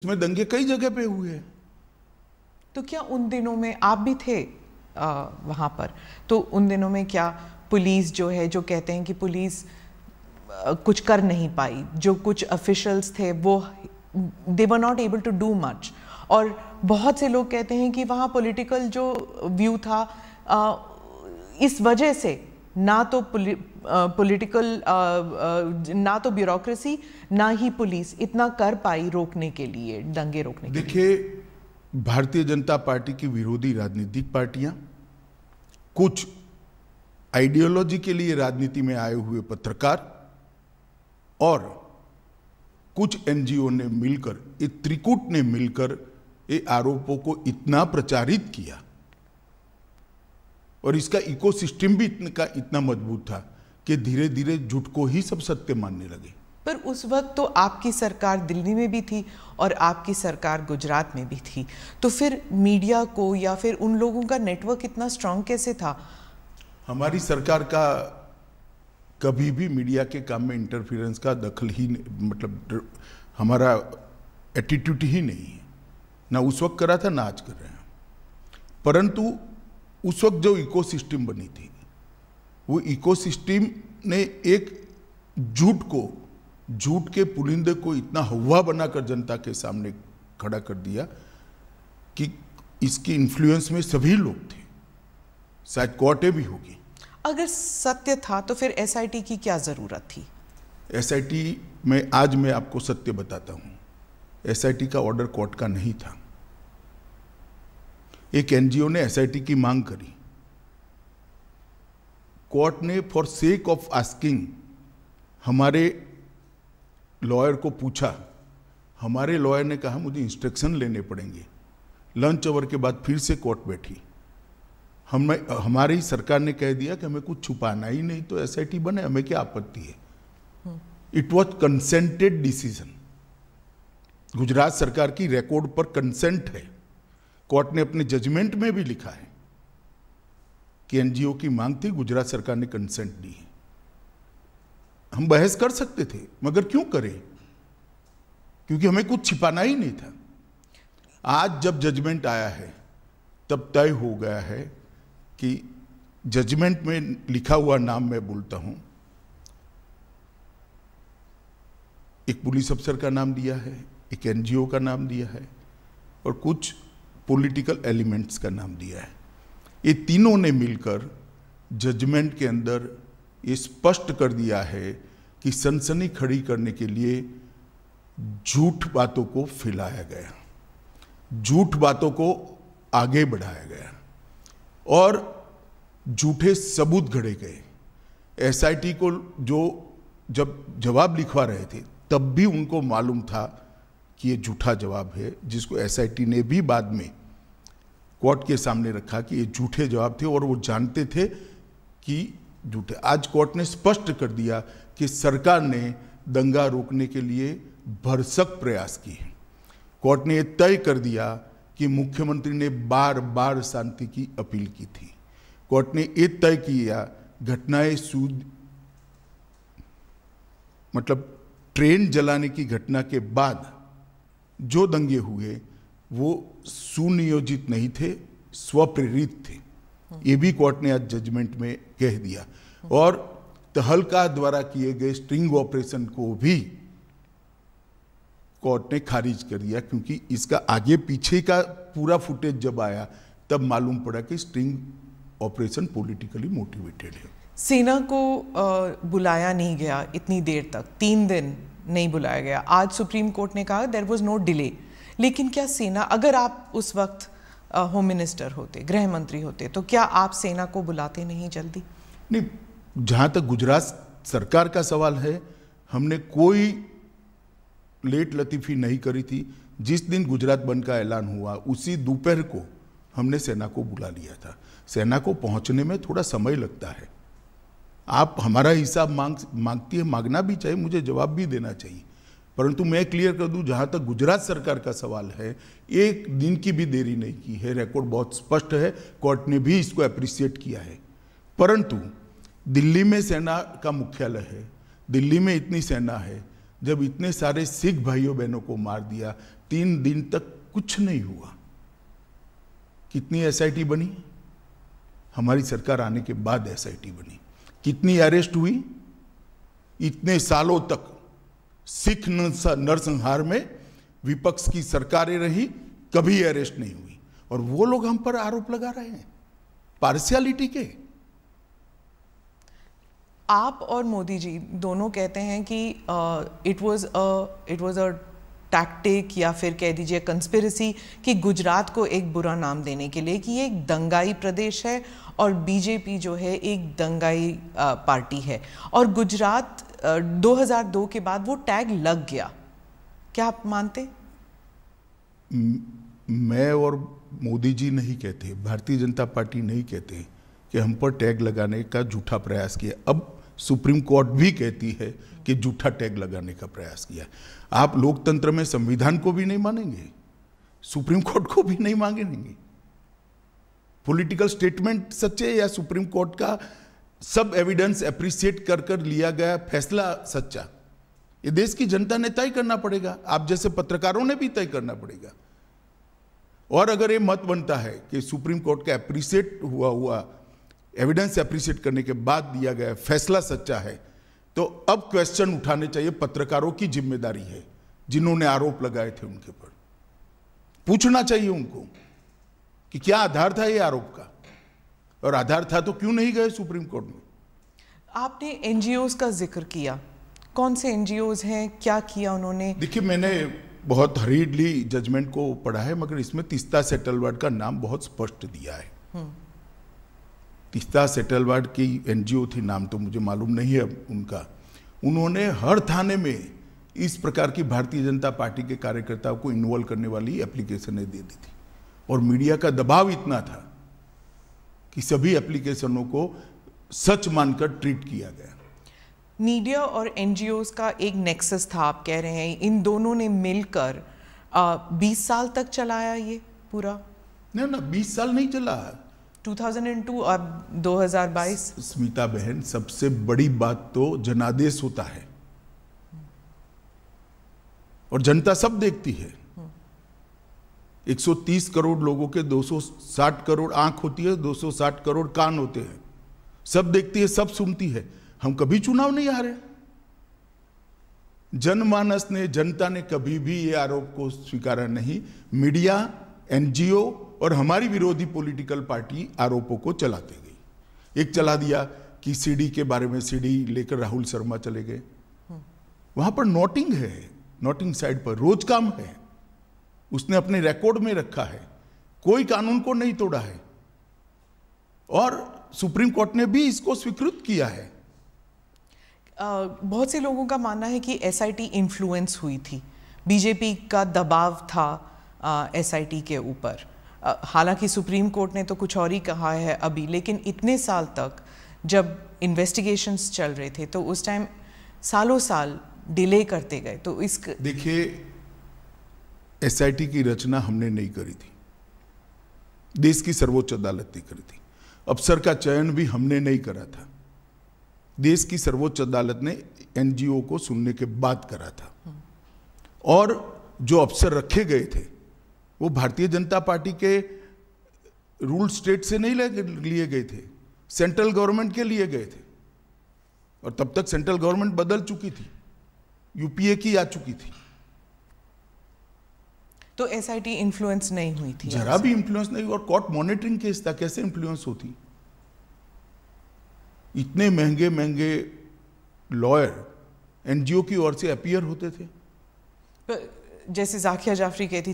इसमें दंगे कई जगह पे हुए हैं। तो क्या उन दिनों में आप भी थे वहाँ पर? तो उन दिनों में क्या पुलिस जो है, जो कहते हैं कि पुलिस कुछ कर नहीं पाई, जो कुछ ऑफिशियल्स थे वो they were not able to do much, और बहुत से लोग कहते हैं कि वहाँ पॉलिटिकल जो व्यू था इस वजह से ना तो पॉलिटिकल ना तो ब्यूरोक्रेसी ना ही पुलिस इतना कर पाई रोकने के लिए, दंगे रोकने के लिए। देखिए, भारतीय जनता पार्टी की विरोधी राजनीतिक पार्टियां, कुछ आइडियोलॉजी के लिए राजनीति में आए हुए पत्रकार और कुछ एनजीओ ने मिलकर, ये त्रिकूट ने मिलकर ये आरोपों को इतना प्रचारित किया और इसका इकोसिस्टम भी इतना मजबूत था कि धीरे धीरे झूठ को ही सब सत्य मानने लगे। पर उस वक्त तो आपकी सरकार दिल्ली में भी थी और आपकी सरकार गुजरात में भी थी, तो फिर मीडिया को या फिर उन लोगों का नेटवर्क इतना स्ट्रांग कैसे था? हमारी सरकार का कभी भी मीडिया के काम में इंटरफेरेंस का दखल ही, मतलब हमारा एटीट्यूड ही नहीं है। ना उस वक्त करा था, ना आज कर रहे हैं। परंतु उस वक्त जो इकोसिस्टम बनी थी, वो इकोसिस्टम ने एक झूठ के पुलिंदे को इतना हवा बनाकर जनता के सामने खड़ा कर दिया कि इसकी इन्फ्लुएंस में सभी लोग थे, शायद कोर्टें भी होगी। अगर सत्य था तो फिर एसआईटी की क्या जरूरत थी? एसआईटी में आज मैं आपको सत्य बताता हूं, एसआईटी का ऑर्डर कोर्ट का नहीं था। एक एनजीओ ने एसआईटी की मांग करी, कोर्ट ने फॉर सेक ऑफ आस्किंग हमारे लॉयर को पूछा। हमारे लॉयर ने कहा मुझे इंस्ट्रक्शन लेने पड़ेंगे। लंच आवर के बाद फिर से कोर्ट बैठी। हमारी सरकार ने कह दिया कि हमें कुछ छुपाना ही नहीं, तो एसआईटी बने, हमें क्या आपत्ति है। It was consented decision. Gujarat सरकार की रिकॉर्ड पर कंसेंट है। कोर्ट ने अपने जजमेंट में भी लिखा है कि एनजीओ की मांग थी, गुजरात सरकार ने कंसेंट दी है। हम बहस कर सकते थे, मगर क्यों करें, क्योंकि हमें कुछ छिपाना ही नहीं था। आज जब जजमेंट आया है तब तय हो गया है कि जजमेंट में लिखा हुआ नाम मैं बोलता हूं, एक पुलिस अफसर का नाम दिया है, एक एनजीओ का नाम दिया है और कुछ पॉलिटिकल एलिमेंट्स का नाम दिया है। ये तीनों ने मिलकर जजमेंट के अंदर ये स्पष्ट कर दिया है कि सनसनी खड़ी करने के लिए झूठ बातों को फैलाया गया, झूठ बातों को आगे बढ़ाया गया और झूठे सबूत गढ़े गए। एसआईटी को जो जब जवाब लिखवा रहे थे तब भी उनको मालूम था कि ये झूठा जवाब है, जिसको एसआईटी ने भी बाद में कोर्ट के सामने रखा कि ये झूठे जवाब थे और वो जानते थे कि झूठे। आज कोर्ट ने स्पष्ट कर दिया कि सरकार ने दंगा रोकने के लिए भरसक प्रयास किए। कोर्ट ने यह तय कर दिया कि मुख्यमंत्री ने बार बार शांति की अपील की थी। कोर्ट ने यह तय किया घटनाएं मतलब ट्रेन जलाने की घटना के बाद जो दंगे हुए वो सुनियोजित नहीं थे, स्वप्रेरित थे। ये भी कोर्ट ने आज जजमेंट में कह दिया। और तहलका द्वारा किए गए स्ट्रिंग ऑपरेशन को भी कोर्ट ने खारिज कर दिया, क्योंकि इसका आगे पीछे का पूरा फुटेज जब आया तब मालूम पड़ा कि स्ट्रिंग ऑपरेशन पॉलिटिकली मोटिवेटेड है। सेना को बुलाया नहीं गया इतनी देर तक, 3 दिन नहीं बुलाया गया। आज सुप्रीम कोर्ट ने कहा देयर वाज नो डिले, लेकिन क्या सेना, अगर आप उस वक्त होम मिनिस्टर होते, गृह मंत्री होते, तो क्या आप सेना को बुलाते नहीं जल्दी? नहीं, जहाँ तक गुजरात सरकार का सवाल है, हमने कोई लेट लतीफ़ी नहीं करी थी। जिस दिन गुजरात बंद का ऐलान हुआ उसी दोपहर को हमने सेना को बुला लिया था। सेना को पहुँचने में थोड़ा समय लगता है। आप हमारा हिसाब मांगती है, मांगना भी चाहिए, मुझे जवाब भी देना चाहिए, परंतु मैं क्लियर कर दूं, जहां तक गुजरात सरकार का सवाल है, एक दिन की भी देरी नहीं की है। रिकॉर्ड बहुत स्पष्ट है, कोर्ट ने भी इसको अप्रिशिएट किया है। परंतु दिल्ली में सेना का मुख्यालय है, दिल्ली में इतनी सेना है, जब इतने सारे सिख भाइयों बहनों को मार दिया, 3 दिन तक कुछ नहीं हुआ। कितनी एसआईटी बनी? हमारी सरकार आने के बाद एसआईटी बनी। कितनी अरेस्ट हुई? इतने सालों तक सिख नरसंहार में विपक्ष की सरकारें रही, कभी अरेस्ट नहीं हुई। और वो लोग हम पर आरोप लगा रहे हैं पार्शियलिटी के। आप और मोदी जी दोनों कहते हैं कि इट वाज अ टैक्टिक या फिर कह दीजिए कंस्पिरेसी कि गुजरात को एक बुरा नाम देने के लिए कि ये एक दंगाई प्रदेश है और बीजेपी जो है एक दंगाई पार्टी है, और गुजरात 2002 के बाद वो टैग लग गया। क्या आप मानते? मैं और मोदी जी नहीं कहते, भारतीय जनता पार्टी नहीं कहते कि हम पर टैग लगाने का झूठा प्रयास किया। अब सुप्रीम कोर्ट भी कहती है कि झूठा टैग लगाने का प्रयास किया। आप लोकतंत्र में संविधान को भी नहीं मानेंगे, सुप्रीम कोर्ट को भी नहीं मानेंगे। पॉलिटिकल स्टेटमेंट सच्चे या सुप्रीम कोर्ट का सब एविडेंस एप्रिशिएट कर कर लिया गया फैसला सच्चा, ये देश की जनता ने तय करना पड़ेगा। आप जैसे पत्रकारों ने भी तय करना पड़ेगा। और अगर ये मत बनता है कि सुप्रीम कोर्ट का एप्रिशिएट हुआ एविडेंस एप्रिशिएट करने के बाद दिया गया फैसला सच्चा है, तो अब क्वेश्चन उठाने चाहिए। पत्रकारों की जिम्मेदारी है, जिन्होंने आरोप लगाए थे उनके ऊपर पूछना चाहिए उनको कि क्या आधार था ये आरोप का, और आधार था तो क्यों नहीं गए सुप्रीम कोर्ट में। आपने एनजीओज का जिक्र किया, कौन से एनजीओज हैं, क्या किया उन्होंने? देखिए, मैंने बहुत हरीडली जजमेंट को पढ़ा है, मगर इसमें तीस्ता सेटलवाड का नाम बहुत स्पष्ट दिया है। तीस्ता सेटलवाड की एनजीओ थी, नाम तो मुझे मालूम नहीं है उनका। उन्होंने हर थाने में इस प्रकार की भारतीय जनता पार्टी के कार्यकर्ताओं को इन्वॉल्व करने वाली एप्लीकेशनें दे दी थी, और मीडिया का दबाव इतना था कि सभी एप्लीकेशनों को सच मानकर ट्रीट किया गया। मीडिया और एनजीओज का एक नेक्सस था, आप कह रहे हैं इन दोनों ने मिलकर 20 साल तक चलाया ये पूरा? ना 20 साल नहीं चला, 2002 और 2022। स्मिता बहन, सबसे बड़ी बात तो जनादेश होता है और जनता सब देखती है। 130 करोड़ लोगों के 260 करोड़ आंख होती है, 260 करोड़ कान होते हैं, सब देखती है, सब सुनती है। हम कभी चुनाव नहीं हारे। जनमानस ने, जनता ने कभी भी ये आरोप को स्वीकारा नहीं। मीडिया, एनजीओ और हमारी विरोधी पॉलिटिकल पार्टी आरोपों को चलाते गई। एक चला दिया कि सीडी के बारे में, सीडी लेकर राहुल शर्मा चले गए, वहां पर नोटिंग है, नोटिंग साइड पर रोज काम है, उसने अपने रिकॉर्ड में रखा है, कोई कानून को नहीं तोड़ा है, और सुप्रीम कोर्ट ने भी इसको स्वीकृत किया है। बहुत से लोगों का मानना है कि एसआईटी इन्फ्लुएंस हुई थी, बीजेपी का दबाव था एसआईटी के ऊपर। हालांकि सुप्रीम कोर्ट ने तो कुछ और ही कहा है अभी, लेकिन इतने साल तक जब इन्वेस्टिगेशंस चल रहे थे तो उस टाइम सालों साल डिले करते गए। तो इस देखिए, एसआईटी की रचना हमने नहीं करी थी, देश की सर्वोच्च अदालत ने करी थी। अफसर का चयन भी हमने नहीं करा था, देश की सर्वोच्च अदालत ने एनजीओ को सुनने के बाद करा था। और जो अफसर रखे गए थे वो भारतीय जनता पार्टी के रूल स्टेट से नहीं लिए गए थे, सेंट्रल गवर्नमेंट के लिए गए थे, और तब तक सेंट्रल गवर्नमेंट बदल चुकी थी, यूपीए की आ चुकी थी। तो एसआईटी इन्फ्लुएंस नहीं हुई थी? जरा भी इन्फ्लुएंस नहीं। और कोर्ट मॉनिटरिंग केस था, कैसे इन्फ्लुएंस होती? इतने महंगे महंगे लॉयर एनजीओ की ओर से अपीयर होते थे। जैसे जाकिया जाफरी कहती थी